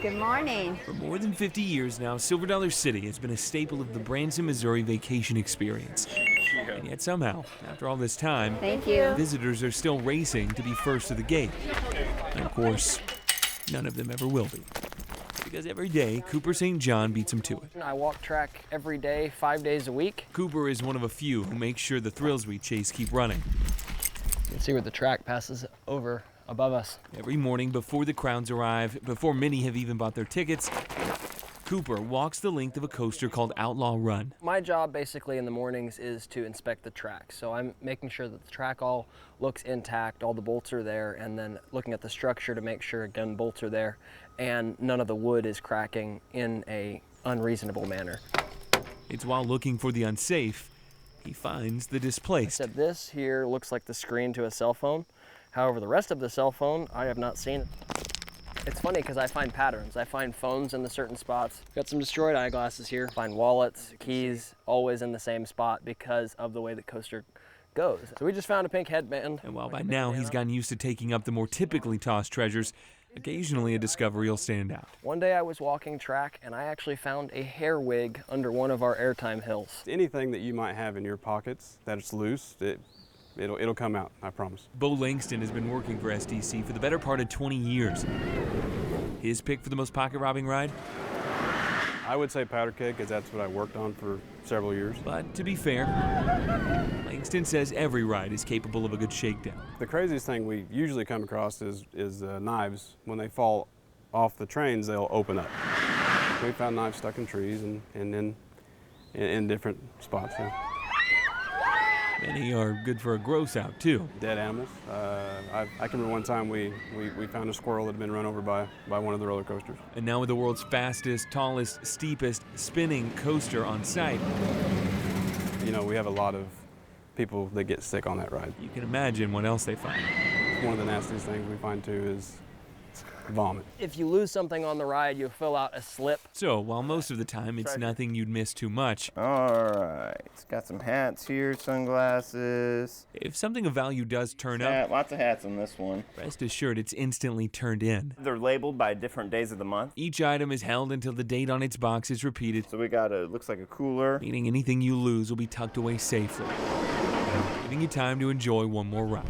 Good morning. For more than 50 years now, Silver Dollar City has been a staple of the Branson, Missouri vacation experience. And yet somehow, after all this time, Thank you. visitors are still racing to be first to the gate. And of course, none of them ever will be. Because every day, Cooper St. John beats him to it. I walk track every day, 5 days a week. Cooper is one of a few who make sure the thrills we chase keep running. You can see where the track passes over above us. Every morning before the crowds arrive, before many have even bought their tickets, Cooper walks the length of a coaster called Outlaw Run. My job basically in the mornings is to inspect the track. So I'm making sure that the track all looks intact, all the bolts are there, and then looking at the structure to make sure, again, bolts are there, and none of the wood is cracking in a unreasonable manner. It's while looking for the unsafe, he finds the displaced. Except this here looks like the screen to a cell phone. However, the rest of the cell phone, I have not seen it. It's funny because I find patterns. I find phones in the certain spots. Got some destroyed eyeglasses here. Find wallets, keys, always in the same spot because of the way the coaster goes. So we just found a pink headband. And while by now he's gotten used to taking up the more typically tossed treasures, occasionally a discovery will stand out. One day I was walking track and I actually found a hair wig under one of our airtime hills. Anything that you might have in your pockets that it's loose, it'll come out, I promise. Bo Langston has been working for SDC for the better part of 20 years. His pick for the most pocket-robbing ride? I would say powder keg, because that's what I worked on for several years. But to be fair, Langston says every ride is capable of a good shakedown. The craziest thing we usually come across is knives. When they fall off the trains, they'll open up. We found knives stuck in trees and then in different spots. Yeah. Many are good for a gross out, too. Dead animals. I can remember one time we found a squirrel that had been run over by one of the roller coasters. And now with the world's fastest, tallest, steepest spinning coaster on site, You know, we have a lot of people that get sick on that ride. you can imagine what else they find. One of the nastiest things we find too is vomit. If you lose something on the ride, you fill out a slip. So, while most of the time it's nothing you'd miss too much, All right, it's got some hats here, sunglasses. if something of value does turn Yeah, up, lots of hats on this one. rest assured it's instantly turned in. They're labeled by different days of the month. Each item is held until the date on its box is repeated, So we got looks like a cooler. meaning anything you lose will be tucked away safely, giving you time to enjoy one more ride.